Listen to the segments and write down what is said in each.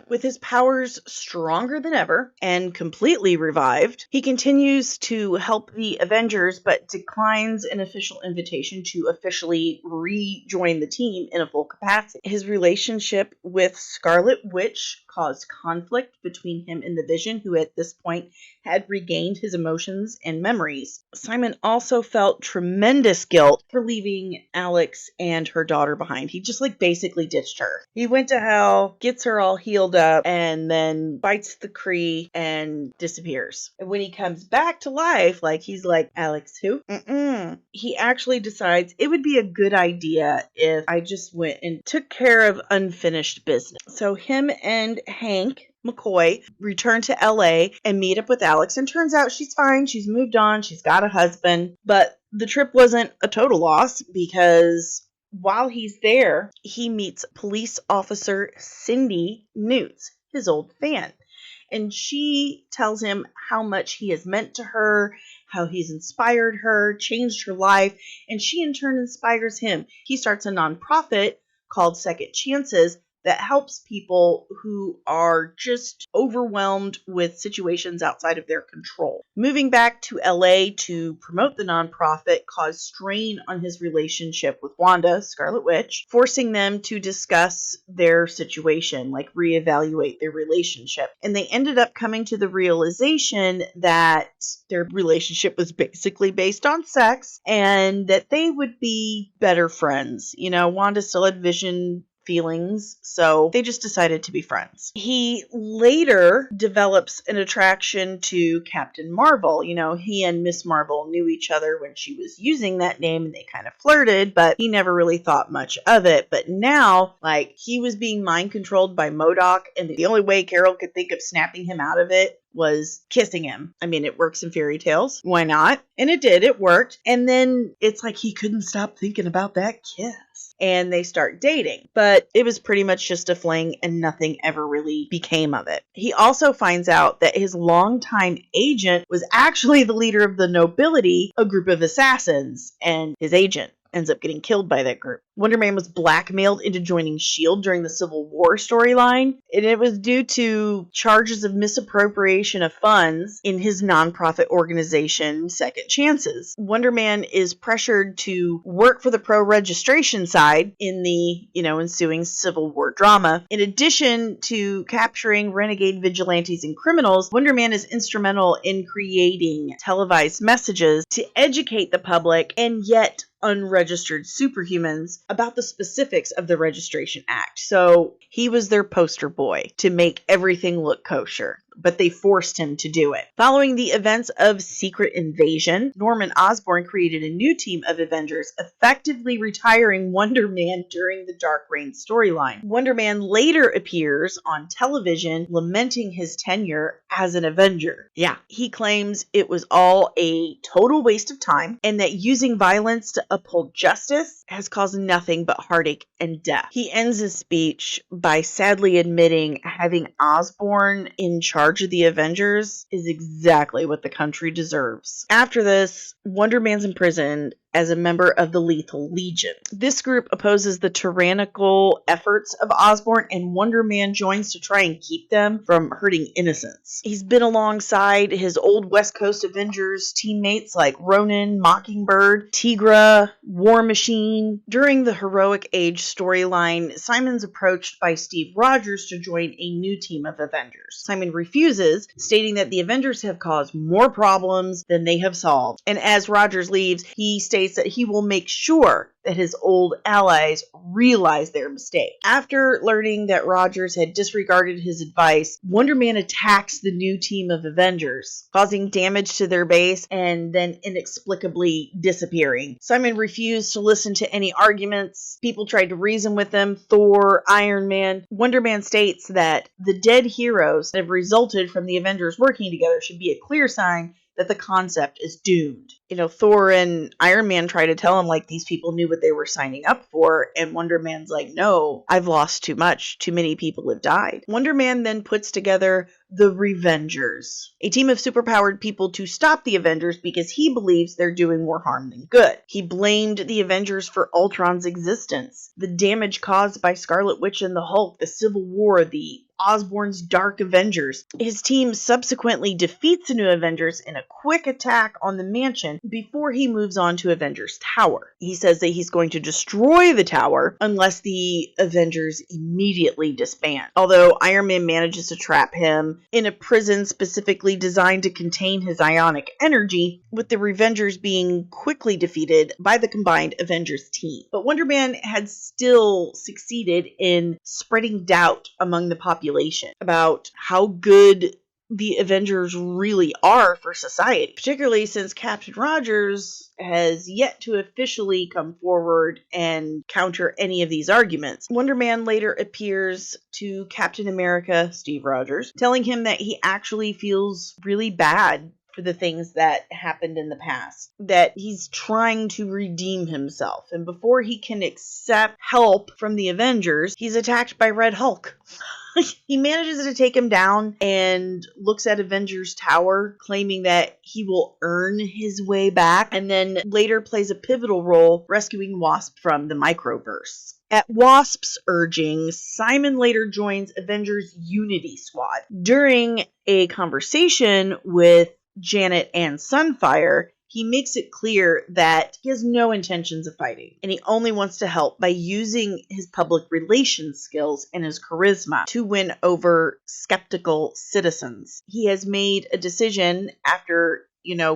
With his powers stronger than ever and completely revived, he continues to help the Avengers but declines an official invitation to officially rejoin the team in a full capacity. His relationship with Scarlet Witch caused conflict between him and the Vision, who at this point had regained his emotions and memories. Simon also felt tremendous guilt for leaving Alex and her daughter behind. He just basically ditched her. He went to hell, gets her all healed up, and then bites the Kree and disappears. And when he comes back to life, he's like, Alex who? He actually decides it would be a good idea if I just went and took care of unfinished business. So him and Hank McCoy return to LA and meet up with Alex, and turns out she's fine. She's moved on. She's got a husband. But the trip wasn't a total loss, because while he's there, he meets police officer Cindy Newts, his old fan. And she tells him how much he has meant to her, how he's inspired her, changed her life, and she in turn inspires him. He starts a nonprofit called Second Chances that helps people who are just overwhelmed with situations outside of their control. Moving back to LA to promote the nonprofit caused strain on his relationship with Wanda, Scarlet Witch, forcing them to discuss their situation, reevaluate their relationship. And they ended up coming to the realization that their relationship was basically based on sex and that they would be better friends. Wanda still had Vision feelings, so they just decided to be friends. He later develops an attraction to Captain Marvel. He and Miss Marvel knew each other when she was using that name, and they kind of flirted, but he never really thought much of it. But now, he was being mind controlled by MODOK, and the only way Carol could think of snapping him out of it was kissing him. It works in fairy tales. Why not? And it did. It worked. And then it's he couldn't stop thinking about that kiss. And they start dating. But it was pretty much just a fling, and nothing ever really became of it. He also finds out that his longtime agent was actually the leader of the Nobility, a group of assassins, and his agent ends up getting killed by that group. Wonder Man was blackmailed into joining S.H.I.E.L.D. during the Civil War storyline, and it was due to charges of misappropriation of funds in his nonprofit organization, Second Chances. Wonder Man is pressured to work for the pro-registration side in the, ensuing Civil War drama. In addition to capturing renegade vigilantes and criminals, Wonder Man is instrumental in creating televised messages to educate the public and yet unregistered superhumans about the specifics of the Registration Act. So he was their poster boy to make everything look kosher, but they forced him to do it. Following the events of Secret Invasion, Norman Osborn created a new team of Avengers, effectively retiring Wonder Man during the Dark Reign storyline. Wonder Man later appears on television lamenting his tenure as an Avenger. Yeah, he claims it was all a total waste of time, and that using violence to uphold justice has caused nothing but heartache and death. He ends his speech by sadly admitting having Osborn in charge of the Avengers is exactly what the country deserves. After this, Wonder Man's imprisoned as a member of the Lethal Legion. This group opposes the tyrannical efforts of Osborn, and Wonder Man joins to try and keep them from hurting innocents. He's been alongside his old West Coast Avengers teammates like Ronin, Mockingbird, Tigra, War Machine. During the Heroic Age storyline, Simon's approached by Steve Rogers to join a new team of Avengers. Simon refuses, stating that the Avengers have caused more problems than they have solved. And as Rogers leaves, he states that he will make sure that his old allies realize their mistake. After learning that Rogers had disregarded his advice, Wonder Man attacks the new team of Avengers, causing damage to their base and then inexplicably disappearing. Simon refused to listen to any arguments. People tried to reason with him. Thor, Iron Man. Wonder Man states that the dead heroes that have resulted from the Avengers working together should be a clear sign that the concept is doomed. Thor and Iron Man try to tell him, these people knew what they were signing up for, and Wonder Man's like, no, I've lost too much. Too many people have died. Wonder Man then puts together the Revengers, a team of superpowered people to stop the Avengers because he believes they're doing more harm than good. He blamed the Avengers for Ultron's existence, the damage caused by Scarlet Witch and the Hulk, the Civil War, the Osborn's Dark Avengers. His team subsequently defeats the New Avengers in a quick attack on the mansion before he moves on to Avengers Tower. He says that he's going to destroy the tower unless the Avengers immediately disband. Although Iron Man manages to trap him in a prison specifically designed to contain his ionic energy, with the Revengers being quickly defeated by the combined Avengers team. But Wonder Man had still succeeded in spreading doubt among the population about how good the Avengers really are for society, particularly since Captain Rogers has yet to officially come forward and counter any of these arguments. Wonder Man later appears to Captain America, Steve Rogers, telling him that he actually feels really bad for the things that happened in the past, that he's trying to redeem himself. And before he can accept help from the Avengers, he's attacked by Red Hulk. He manages to take him down and looks at Avengers Tower, claiming that he will earn his way back, and then later plays a pivotal role rescuing Wasp from the Microverse. At Wasp's urging, Simon later joins Avengers Unity Squad. During a conversation with Janet and Sunfire, he makes it clear that he has no intentions of fighting, and he only wants to help by using his public relations skills and his charisma to win over skeptical citizens. He has made a decision after,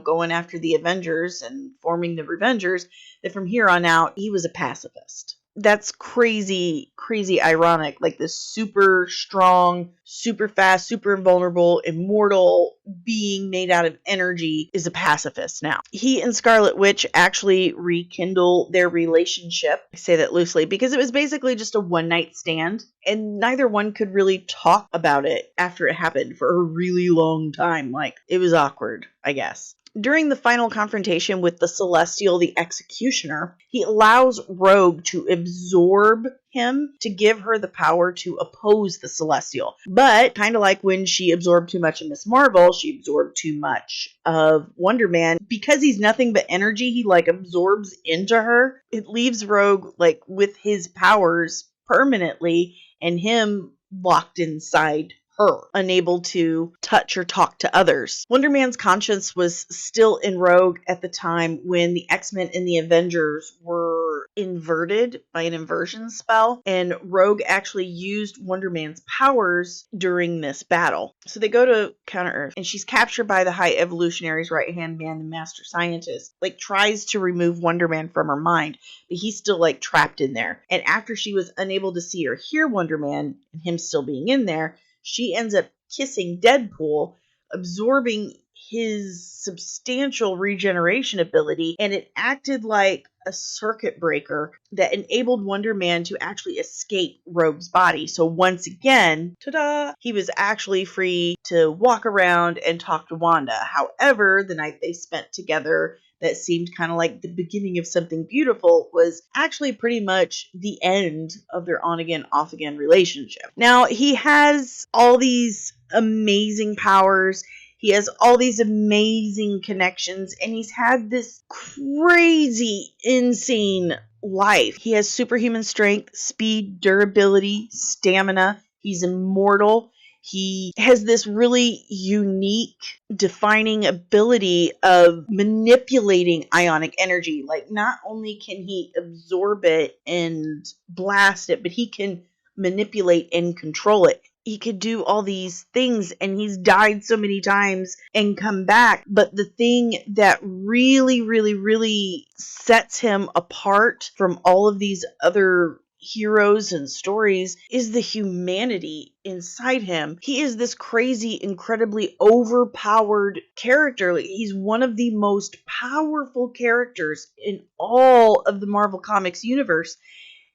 going after the Avengers and forming the Revengers, that from here on out, he was a pacifist. That's crazy, crazy ironic. Like this super strong, super fast, super invulnerable, immortal being made out of energy is a pacifist now. He and Scarlet Witch actually rekindle their relationship. I say that loosely because it was basically just a one-night stand, and neither one could really talk about it after it happened for a really long time. Like, it was awkward, I guess. During the final confrontation with the Celestial, the Executioner, he allows Rogue to absorb him to give her the power to oppose the Celestial. But, kind of like when she absorbed too much of Miss Marvel, she absorbed too much of Wonder Man. Because he's nothing but energy, he absorbs into her. It leaves Rogue with his powers permanently and him locked inside her, unable to touch or talk to others. Wonder Man's conscience was still in Rogue at the time when the X-Men and the Avengers were inverted by an inversion spell, and Rogue actually used Wonder Man's powers during this battle. So they go to Counter-Earth, and she's captured by the High Evolutionary's right-hand man, the Master Scientist, tries to remove Wonder Man from her mind, but he's still trapped in there. And after she was unable to see or hear Wonder Man, and him still being in there, she ends up kissing Deadpool, absorbing his substantial regeneration ability, and it acted like a circuit breaker that enabled Wonder Man to actually escape Rogue's body. So once again, ta-da, he was actually free to walk around and talk to Wanda. However, the night they spent together that seemed kind of like the beginning of something beautiful was actually pretty much the end of their on-again, off-again relationship. Now, he has all these amazing powers. He has all these amazing connections, and he's had this crazy, insane life. He has superhuman strength, speed, durability, stamina. He's immortal. He has this really unique, defining ability of manipulating ionic energy. Not only can he absorb it and blast it, but he can manipulate and control it. He could do all these things, and he's died so many times and come back. But the thing that really, really, really sets him apart from all of these other heroes and stories is the humanity inside him. He is this crazy, incredibly overpowered character. He's one of the most powerful characters in all of the Marvel Comics universe,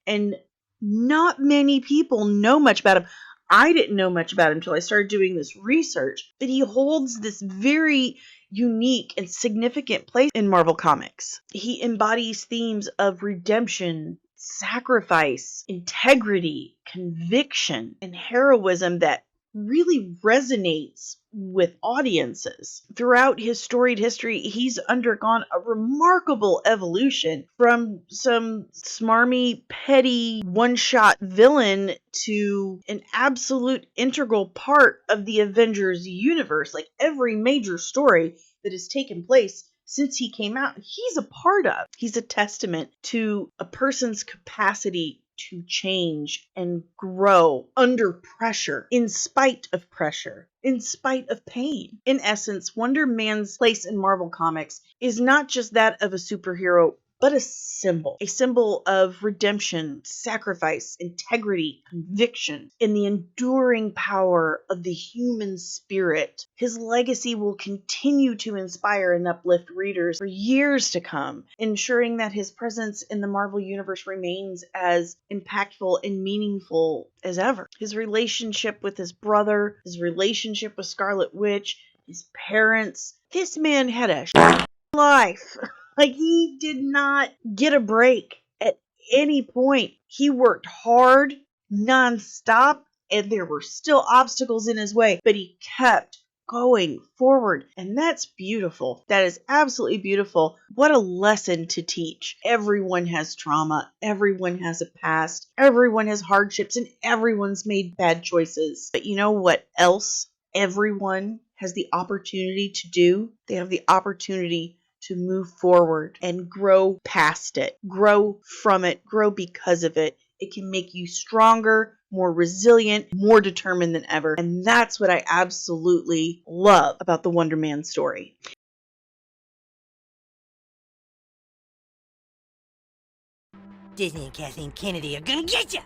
and not many people know much about him. I didn't know much about him until I started doing this research, but he holds this very unique and significant place in Marvel Comics. He embodies themes of redemption, sacrifice, integrity, conviction, and heroism that really resonates with audiences. Throughout his storied history, he's undergone a remarkable evolution from some smarmy, petty, one-shot villain to an absolute integral part of the Avengers universe. Like every major story that has taken place since he came out, he's a part of. He's a testament to a person's capacity to change and grow under pressure, in spite of pressure, in spite of pain. In essence, Wonder Man's place in Marvel Comics is not just that of a superhero, but a symbol of redemption, sacrifice, integrity, conviction, and the enduring power of the human spirit. His legacy will continue to inspire and uplift readers for years to come, ensuring that his presence in the Marvel Universe remains as impactful and meaningful as ever. His relationship with his brother, his relationship with Scarlet Witch, his parents. This man had a life. Like, he did not get a break at any point. He worked hard, nonstop, and there were still obstacles in his way, but he kept going forward. And that's beautiful. That is absolutely beautiful. What a lesson to teach. Everyone has trauma. Everyone has a past. Everyone has hardships, and everyone's made bad choices. But you know what else everyone has the opportunity to do? They have the opportunity to move forward and grow past it, grow from it, grow because of it. It can make you stronger, more resilient, more determined than ever. And that's what I absolutely love about the Wonder Man story. Disney and Kathleen Kennedy are gonna get you!